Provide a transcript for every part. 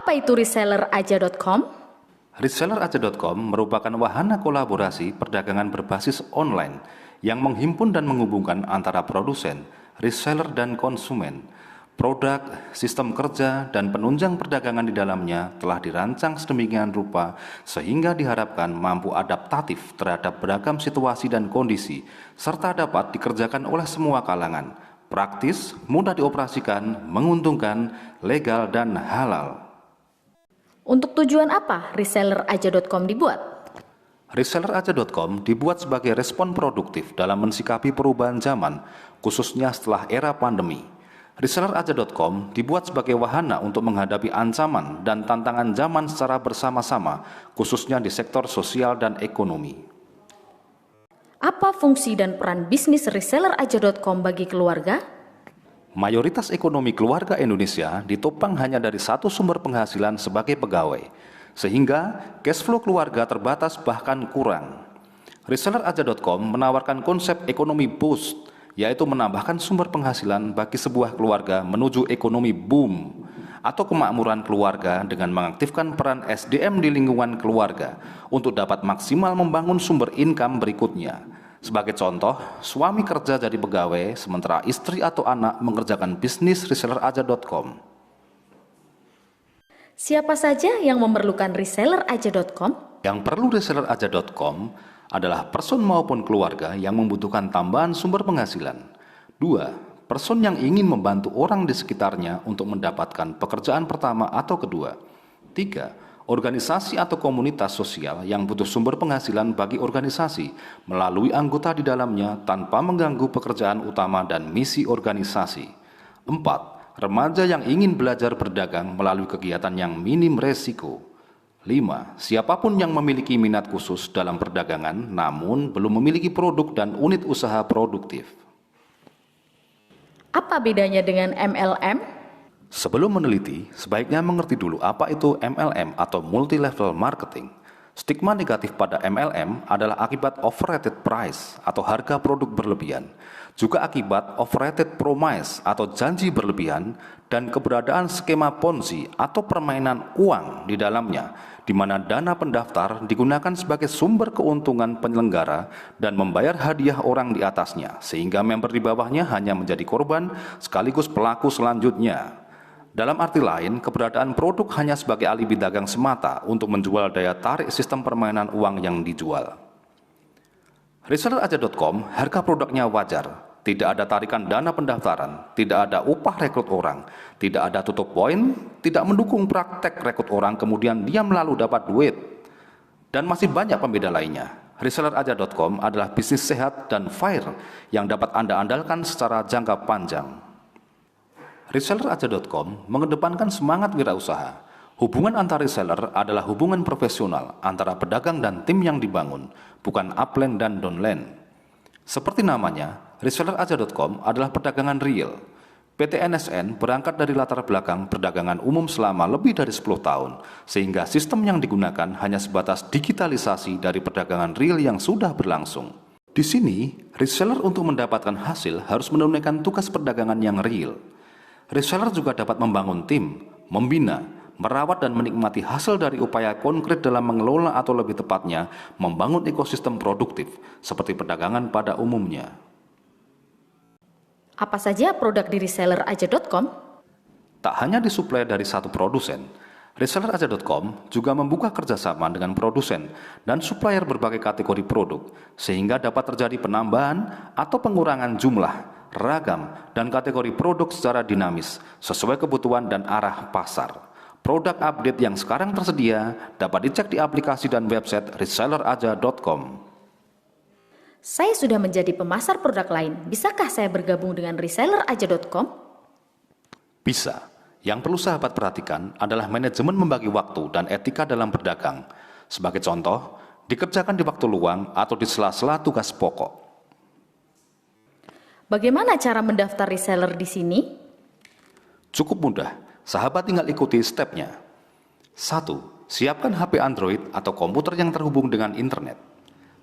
Apa itu reselleraja.com? Reselleraja.com merupakan wahana kolaborasi perdagangan berbasis online yang menghimpun dan menghubungkan antara produsen, reseller dan konsumen. Produk, sistem kerja, dan penunjang perdagangan di dalamnya telah dirancang sedemikian rupa sehingga diharapkan mampu adaptatif terhadap beragam situasi dan kondisi, serta dapat dikerjakan oleh semua kalangan, praktis, mudah dioperasikan, menguntungkan, legal, dan halal. Untuk tujuan apa reselleraja.com dibuat? Reselleraja.com dibuat sebagai respon produktif dalam mensikapi perubahan zaman, khususnya setelah era pandemi. Reselleraja.com dibuat sebagai wahana untuk menghadapi ancaman dan tantangan zaman secara bersama-sama, khususnya di sektor sosial dan ekonomi. Apa fungsi dan peran bisnis reselleraja.com bagi keluarga? Mayoritas ekonomi keluarga Indonesia ditopang hanya dari satu sumber penghasilan sebagai pegawai, sehingga cash flow keluarga terbatas bahkan kurang. Reselleraja.com menawarkan konsep ekonomi boost, yaitu menambahkan sumber penghasilan bagi sebuah keluarga menuju ekonomi boom atau kemakmuran keluarga dengan mengaktifkan peran SDM di lingkungan keluarga untuk dapat maksimal membangun sumber income berikutnya. Sebagai contoh, suami kerja jadi pegawai, sementara istri atau anak mengerjakan bisnis reselleraja.com. Siapa saja yang memerlukan reselleraja.com? Yang perlu reselleraja.com adalah person maupun keluarga yang membutuhkan tambahan sumber penghasilan. 2. Person yang ingin membantu orang di sekitarnya untuk mendapatkan pekerjaan pertama atau kedua. 3. Organisasi atau komunitas sosial yang butuh sumber penghasilan bagi organisasi melalui anggota di dalamnya tanpa mengganggu pekerjaan utama dan misi organisasi. 4. Remaja yang ingin belajar berdagang melalui kegiatan yang minim resiko. 5. Siapapun yang memiliki minat khusus dalam perdagangan namun belum memiliki produk dan unit usaha produktif. Apa bedanya dengan MLM? Sebelum meneliti, sebaiknya mengerti dulu apa itu MLM atau multi-level marketing. Stigma negatif pada MLM adalah akibat overrated price atau harga produk berlebihan, juga akibat overrated promise atau janji berlebihan, dan keberadaan skema Ponzi atau permainan uang di dalamnya, di mana dana pendaftar digunakan sebagai sumber keuntungan penyelenggara dan membayar hadiah orang di atasnya, sehingga member di bawahnya hanya menjadi korban sekaligus pelaku selanjutnya. Dalam arti lain, keberadaan produk hanya sebagai alibi dagang semata untuk menjual daya tarik sistem permainan uang yang dijual. Reselleraja.com, harga produknya wajar, tidak ada tarikan dana pendaftaran, tidak ada upah rekrut orang, tidak ada tutup poin, tidak mendukung praktek rekrut orang kemudian diam lalu dapat duit, dan masih banyak pembeda lainnya. Reselleraja.com adalah bisnis sehat dan fair yang dapat Anda andalkan secara jangka panjang. Reselleraja.com mengedepankan semangat wirausaha. Hubungan antar reseller adalah hubungan profesional antara pedagang dan tim yang dibangun, bukan upline dan downline. Seperti namanya, Reselleraja.com adalah perdagangan real. PT NSN berangkat dari latar belakang perdagangan umum selama lebih dari 10 tahun, sehingga sistem yang digunakan hanya sebatas digitalisasi dari perdagangan real yang sudah berlangsung. Di sini, reseller untuk mendapatkan hasil harus menunaikan tugas perdagangan yang real. Reseller juga dapat membangun tim, membina, merawat dan menikmati hasil dari upaya konkret dalam mengelola atau lebih tepatnya membangun ekosistem produktif seperti perdagangan pada umumnya. Apa saja produk di reselleraja.com? Tak hanya disuplai dari satu produsen, Reselleraja.com juga membuka kerjasama dengan produsen dan supplier berbagai kategori produk sehingga dapat terjadi penambahan atau pengurangan jumlah, ragam, dan kategori produk secara dinamis sesuai kebutuhan dan arah pasar. Produk update yang sekarang tersedia dapat dicek di aplikasi dan website reselleraja.com. Saya sudah menjadi pemasar produk lain. Bisakah saya bergabung dengan reselleraja.com? Bisa. Yang perlu sahabat perhatikan adalah manajemen membagi waktu dan etika dalam berdagang. Sebagai contoh, dikerjakan di waktu luang atau di sela-sela tugas pokok. Bagaimana cara mendaftar reseller di sini? Cukup mudah, sahabat tinggal ikuti stepnya. 1. Siapkan HP Android atau komputer yang terhubung dengan internet.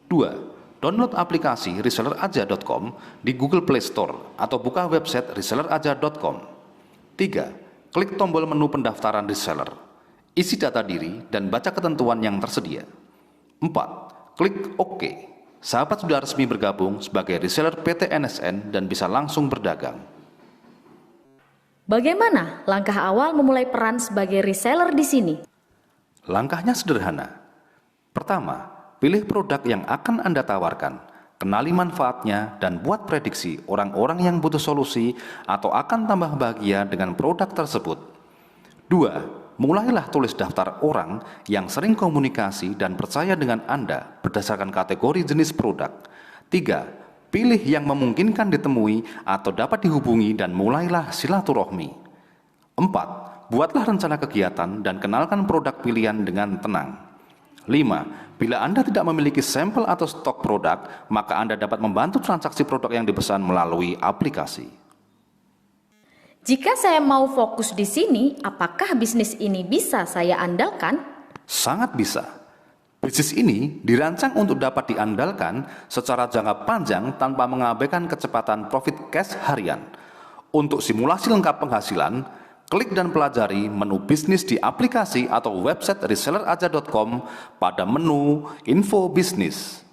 2. Download aplikasi reselleraja.com di Google Play Store atau buka website reselleraja.com. 3. Klik tombol menu pendaftaran reseller. Isi data diri dan baca ketentuan yang tersedia. 4. Klik OK. Sahabat sudah resmi bergabung sebagai reseller PT NSN dan bisa langsung berdagang. Bagaimana langkah awal memulai peran sebagai reseller di sini? Langkahnya sederhana. Pertama, pilih produk yang akan Anda tawarkan, kenali manfaatnya, dan buat prediksi orang-orang yang butuh solusi atau akan tambah bahagia dengan produk tersebut. 2. Mulailah tulis daftar orang yang sering komunikasi dan percaya dengan Anda berdasarkan kategori jenis produk. 3. Pilih yang memungkinkan ditemui atau dapat dihubungi dan mulailah silaturahmi. 4. Buatlah rencana kegiatan dan kenalkan produk pilihan dengan tenang. 5. Bila Anda tidak memiliki sampel atau stok produk, maka Anda dapat membantu transaksi produk yang dipesan melalui aplikasi. Jika saya mau fokus di sini, apakah bisnis ini bisa saya andalkan? Sangat bisa. Bisnis ini dirancang untuk dapat diandalkan secara jangka panjang tanpa mengabaikan kecepatan profit cash harian. Untuk simulasi lengkap penghasilan, klik dan pelajari menu bisnis di aplikasi atau website reselleraja.com pada menu info bisnis.